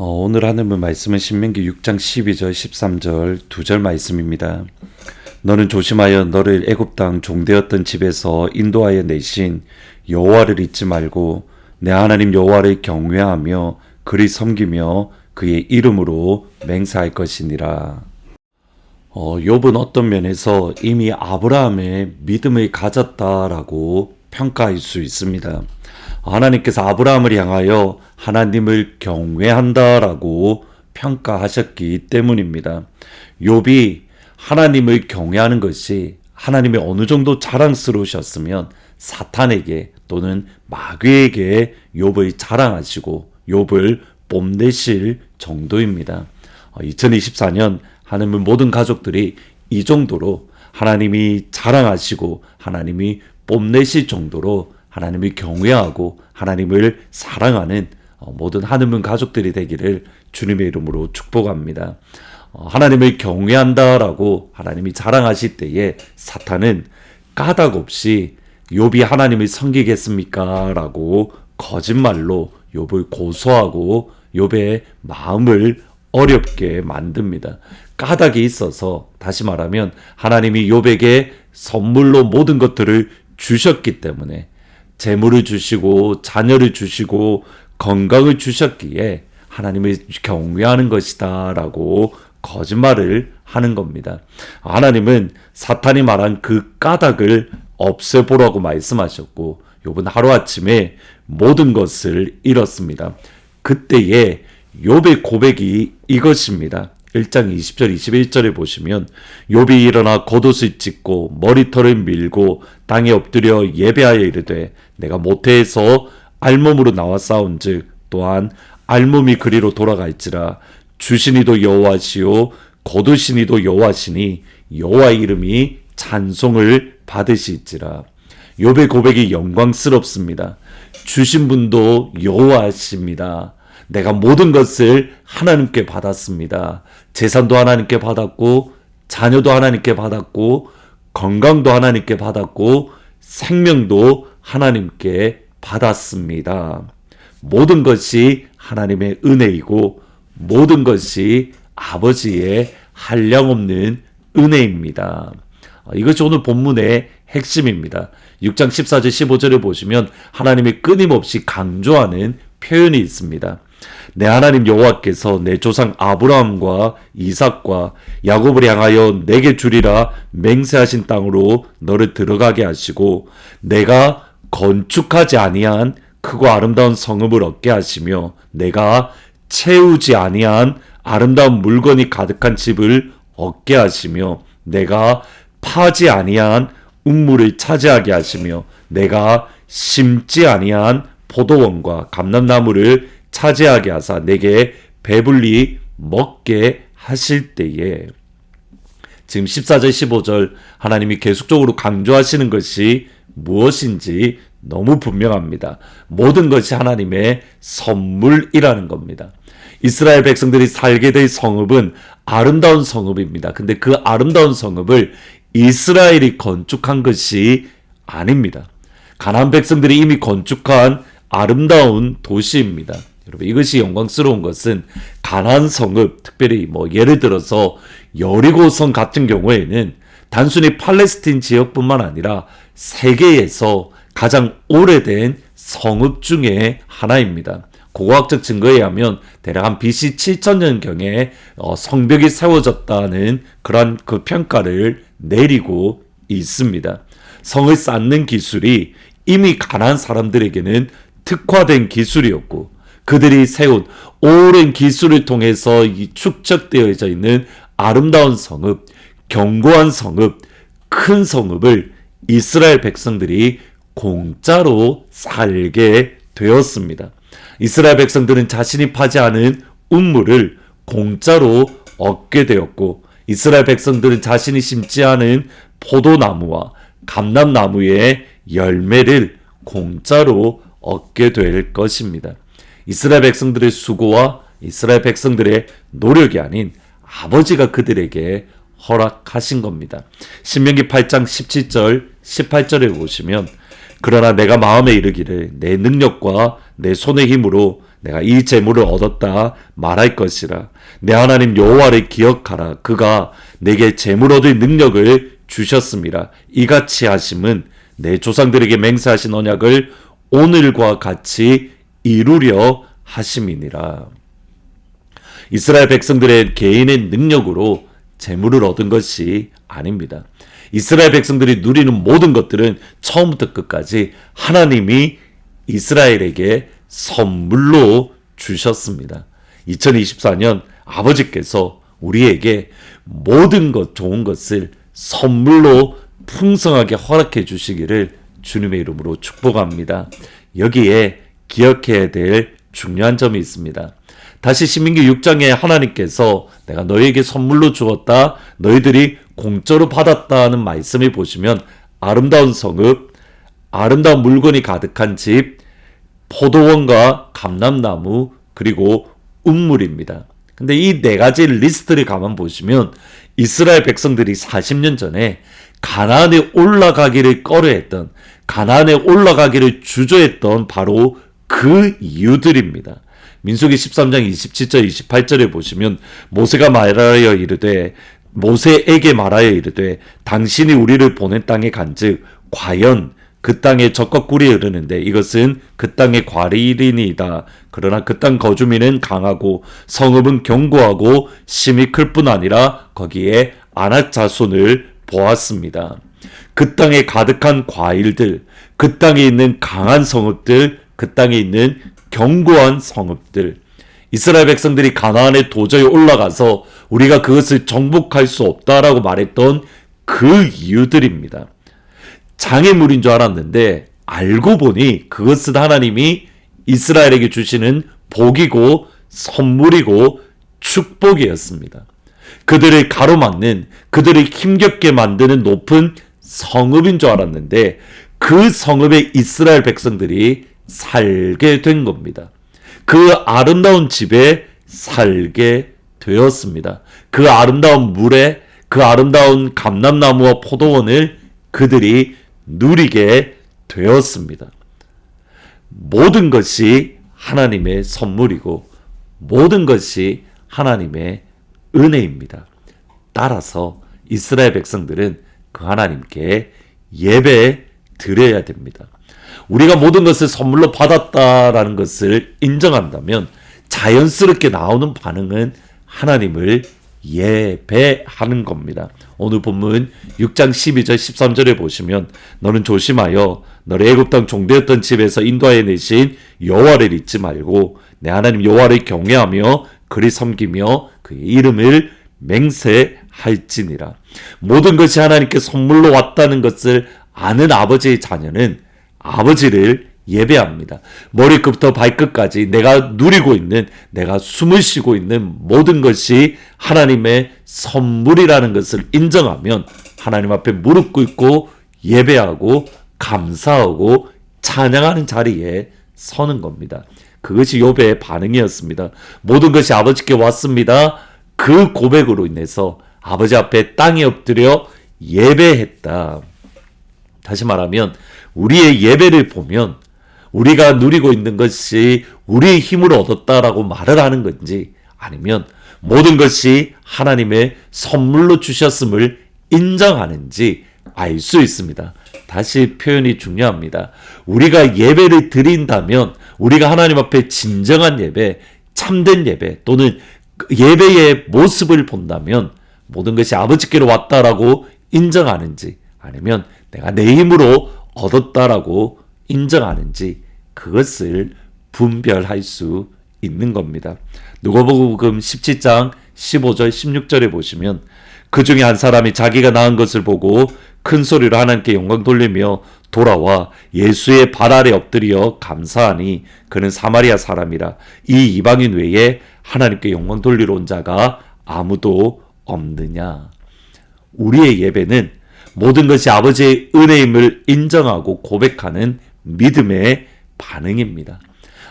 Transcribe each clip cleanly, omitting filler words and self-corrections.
오늘 하는 말씀은 신명기 6장 12절 13절 2절 말씀입니다. 너는 조심하여 너를 애굽 땅 종되었던 집에서 인도하여 내신 여호와를 잊지 말고 내 하나님 여호와를 경외하며 그를 섬기며 그의 이름으로 맹세할 것이니라. 욥은 어떤 면에서 이미 아브라함의 믿음을 가졌다라고 평가할 수 있습니다. 하나님께서 아브라함을 향하여 하나님을 경외한다라고 평가하셨기 때문입니다. 욥이 하나님을 경외하는 것이 하나님이 어느 정도 자랑스러우셨으면 사탄에게 또는 마귀에게 욥을 자랑하시고 욥을 뽐내실 정도입니다. 2024년 하나님의 모든 가족들이 이 정도로 하나님이 자랑하시고 하나님이 뽐내실 정도로 하나님을 경외하고 하나님을 사랑하는 모든 하나님 가족들이 되기를 주님의 이름으로 축복합니다. 하나님을 경외한다라고 하나님이 자랑하실 때에 사탄은 까닭 없이 욥이 하나님을 섬기겠습니까? 라고 거짓말로 욥을 고소하고 욥의 마음을 어렵게 만듭니다. 까닭이 있어서 다시 말하면 하나님이 욥에게 선물로 모든 것들을 주셨기 때문에 재물을 주시고 자녀를 주시고 건강을 주셨기에 하나님을 경외하는 것이다 라고 거짓말을 하는 겁니다. 하나님은 사탄이 말한 그 까닭을 없애보라고 말씀하셨고 욥은 하루아침에 모든 것을 잃었습니다. 그때에 욥의 고백이 이것입니다. 1장 20절 21절에 보시면 욥이 일어나 겉옷을 찢고 머리털을 밀고 땅에 엎드려 예배하여 이르되 내가 모태에서 알몸으로 나와 싸운즉 또한 알몸이 그리로 돌아갈지라 주시니도 여호와시요 거두시니도 여호와시니 여호와의 이름이 찬송을 받으실지라. 욥의 고백이 영광스럽습니다. 주신 분도 여호와십니다. 내가 모든 것을 하나님께 받았습니다. 재산도 하나님께 받았고 자녀도 하나님께 받았고 건강도 하나님께 받았고 생명도 하나님께 받았습니다. 모든 것이 하나님의 은혜이고 모든 것이 아버지의 한량없는 은혜입니다. 이것이 오늘 본문의 핵심입니다. 6장 14절 15절에 보시면 하나님이 끊임없이 강조하는 표현이 있습니다. 내 하나님 여호와께서 내 조상 아브라함과 이삭과 야곱을 향하여 내게 주리라 맹세하신 땅으로 너를 들어가게 하시고 내가 건축하지 아니한 크고 아름다운 성읍을 얻게 하시며 내가 채우지 아니한 아름다운 물건이 가득한 집을 얻게 하시며 내가 파지 아니한 우물을 차지하게 하시며 내가 심지 아니한 포도원과 감람나무를 차지하게 하사 내게 배불리 먹게 하실 때에 지금 14절 15절 하나님이 계속적으로 강조하시는 것이 무엇인지 너무 분명합니다. 모든 것이 하나님의 선물이라는 겁니다. 이스라엘 백성들이 살게 될 성읍은 아름다운 성읍입니다. 근데 그 아름다운 성읍을 이스라엘이 건축한 것이 아닙니다. 가나안 백성들이 이미 건축한 아름다운 도시입니다. 여러분 이것이 영광스러운 것은 가나안 성읍, 특별히 예를 들어서 여리고성 같은 경우에는 단순히 팔레스틴 지역뿐만 아니라 세계에서 가장 오래된 성읍 중에 하나입니다. 고고학적 증거에 의하면 대략 한 BC 7000년경에 성벽이 세워졌다는 그런 그 평가를 내리고 있습니다. 성을 쌓는 기술이 이미 가나안 사람들에게는 특화된 기술이었고 그들이 세운 오랜 기술을 통해서 축적되어져 있는 아름다운 성읍, 견고한 성읍, 큰 성읍을 이스라엘 백성들이 공짜로 살게 되었습니다. 이스라엘 백성들은 자신이 파지 않은 우물을 공짜로 얻게 되었고 이스라엘 백성들은 자신이 심지 않은 포도나무와 감람나무의 열매를 공짜로 얻게 될 것입니다. 이스라엘 백성들의 수고와 이스라엘 백성들의 노력이 아닌 아버지가 그들에게 허락하신 겁니다. 신명기 8장 17절 18절에 보시면 그러나 내가 마음에 이르기를 내 능력과 내 손의 힘으로 내가 이 재물을 얻었다 말할 것이라. 내 하나님 여호와를 기억하라. 그가 내게 재물 얻을 능력을 주셨습니다. 이같이 하심은 내 조상들에게 맹세하신 언약을 오늘과 같이 이루려 하심이니라. 이스라엘 백성들의 개인의 능력으로 재물을 얻은 것이 아닙니다. 이스라엘 백성들이 누리는 모든 것들은 처음부터 끝까지 하나님이 이스라엘에게 선물로 주셨습니다. 2024년 아버지께서 우리에게 모든 것, 좋은 것을 선물로 풍성하게 허락해 주시기를 주님의 이름으로 축복합니다. 여기에 기억해야 될 중요한 점이 있습니다. 다시 신명기 6장에 하나님께서 내가 너희에게 선물로 주었다, 너희들이 공짜로 받았다는 말씀을 보시면 아름다운 성읍, 아름다운 물건이 가득한 집, 포도원과 감람나무, 그리고 우물입니다. 근데 이 네 가지 리스트를 가만 보시면 이스라엘 백성들이 40년 전에 가나안에 올라가기를 꺼려했던, 가나안에 올라가기를 주저했던 바로 그 이유들입니다. 민수기 13장 27절 28절에 보시면 모세에게 말하여 이르되 당신이 우리를 보낸 땅에 간즉 과연 그 땅에 젖과 꿀이 흐르는데 이것은 그 땅의 과일이니이다. 그러나 그 땅 거주민은 강하고 성읍은 견고하고 심이 클 뿐 아니라 거기에 아낙 자손을 보았습니다. 그 땅에 가득한 과일들, 그 땅에 있는 강한 성읍들, 그 땅에 있는 견고한 성읍들, 이스라엘 백성들이 가나안에 도저히 올라가서 우리가 그것을 정복할 수 없다라고 말했던 그 이유들입니다. 장애물인 줄 알았는데 알고 보니 그것은 하나님이 이스라엘에게 주시는 복이고 선물이고 축복이었습니다. 그들을 가로막는, 그들을 힘겹게 만드는 높은 성읍인 줄 알았는데 그 성읍에 이스라엘 백성들이 살게 된 겁니다. 그 아름다운 집에 살게 되었습니다. 그 아름다운 물에, 그 아름다운 감람나무와 포도원을 그들이 누리게 되었습니다. 모든 것이 하나님의 선물이고 모든 것이 하나님의 은혜입니다. 따라서 이스라엘 백성들은 그 하나님께 예배 드려야 됩니다. 우리가 모든 것을 선물로 받았다라는 것을 인정한다면 자연스럽게 나오는 반응은 하나님을 예배하는 겁니다. 오늘 본문 6장 12절 13절에 보시면 너는 조심하여 너를 애굽 땅 종되었던 집에서 인도하여 내신 여호와를 잊지 말고 내 하나님 여호와를 경외하며 그리 섬기며 그의 이름을 맹세할지니라. 모든 것이 하나님께 선물로 왔다는 것을 아는 아버지의 자녀는 아버지를 예배합니다. 머리끝부터 발끝까지 내가 누리고 있는, 내가 숨을 쉬고 있는 모든 것이 하나님의 선물이라는 것을 인정하면 하나님 앞에 무릎 꿇고 예배하고 감사하고 찬양하는 자리에 서는 겁니다. 그것이 욥의 반응이었습니다. 모든 것이 아버지께 왔습니다. 그 고백으로 인해서 아버지 앞에 땅에 엎드려 예배했다. 다시 말하면 우리의 예배를 보면 우리가 누리고 있는 것이 우리의 힘으로 얻었다라고 말을 하는 건지 아니면 모든 것이 하나님의 선물로 주셨음을 인정하는지 알 수 있습니다. 다시 표현이 중요합니다. 우리가 예배를 드린다면 우리가 하나님 앞에 진정한 예배, 참된 예배 또는 예배의 모습을 본다면 모든 것이 아버지께로 왔다라고 인정하는지 아니면 내가 내 힘으로 얻었다라고 인정하는지 그것을 분별할 수 있는 겁니다. 누가복음 17장 15절 16절에 보시면 그 중에 한 사람이 자기가 낳은 것을 보고 큰 소리로 하나님께 영광 돌리며 돌아와 예수의 발 아래 엎드려 감사하니 그는 사마리아 사람이라. 이 이방인 외에 하나님께 영광 돌리러 온 자가 아무도 없느냐. 우리의 예배는 모든 것이 아버지의 은혜임을 인정하고 고백하는 믿음의 반응입니다.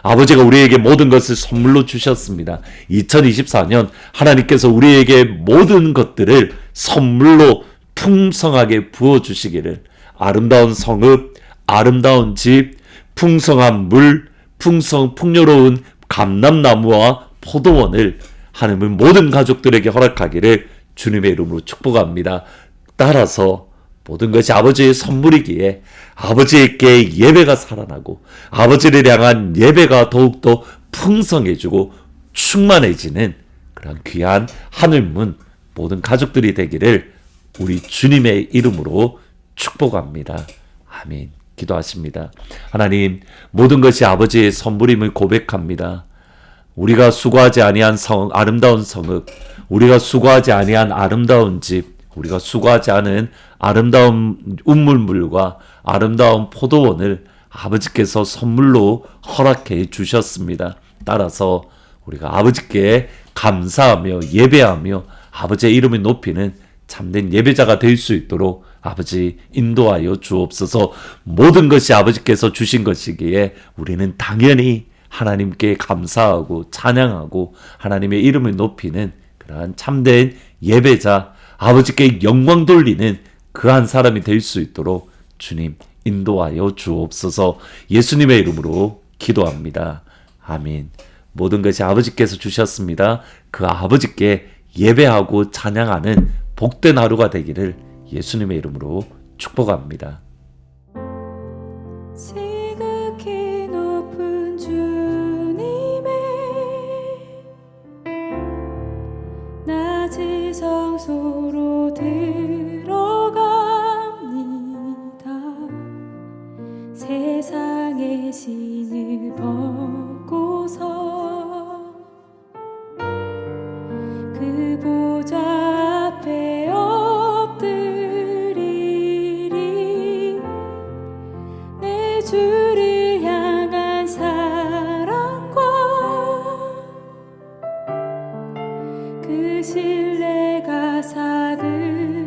아버지가 우리에게 모든 것을 선물로 주셨습니다. 2024년 하나님께서 우리에게 모든 것들을 선물로 풍성하게 부어주시기를, 아름다운 성읍, 아름다운 집, 풍성한 물, 풍요로운 감람나무와 포도원을 하나님은 모든 가족들에게 허락하기를 주님의 이름으로 축복합니다. 따라서 모든 것이 아버지의 선물이기에 아버지께 예배가 살아나고 아버지를 향한 예배가 더욱더 풍성해지고 충만해지는 그런 귀한 하늘문 모든 가족들이 되기를 우리 주님의 이름으로 축복합니다. 아멘. 기도하십니다. 하나님, 모든 것이 아버지의 선물임을 고백합니다. 우리가 수고하지 아니한 아름다운 성읍, 우리가 수고하지 아니한 아름다운 집, 우리가 수고하지 않은 아름다운 운물물과 아름다운 포도원을 아버지께서 선물로 허락해 주셨습니다. 따라서 우리가 아버지께 감사하며 예배하며 아버지의 이름을 높이는 참된 예배자가 될 수 있도록 아버지 인도하여 주옵소서. 모든 것이 아버지께서 주신 것이기에 우리는 당연히 하나님께 감사하고 찬양하고 하나님의 이름을 높이는 그러한 참된 예배자, 아버지께 영광 돌리는 그한 사람이 될 수 있도록 주님 인도하여 주옵소서. 예수님의 이름으로 기도합니다. 아멘. 모든 것이 아버지께서 주셨습니다. 그 아버지께 예배하고 찬양하는 복된 하루가 되기를 예수님의 이름으로 축복합니다. 지극히 높은 주님의 낮은 성소로 들어갑니다. 세상의 신을 벗고서 그 보좌 앞에 엎드리리. 내 주를 향한 사랑과 그 신뢰가 사그라들어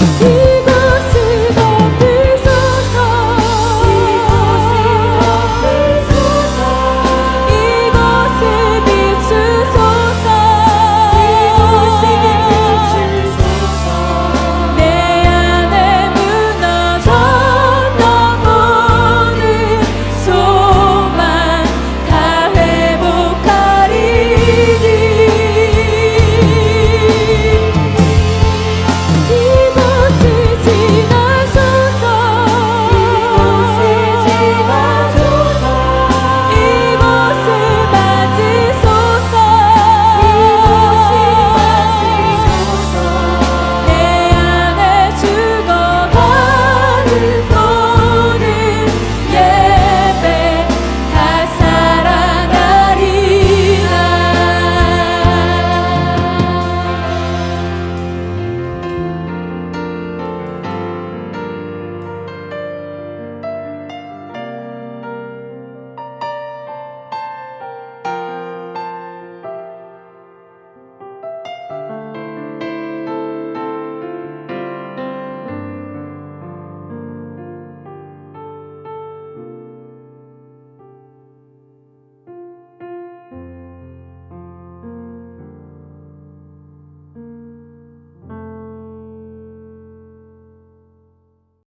이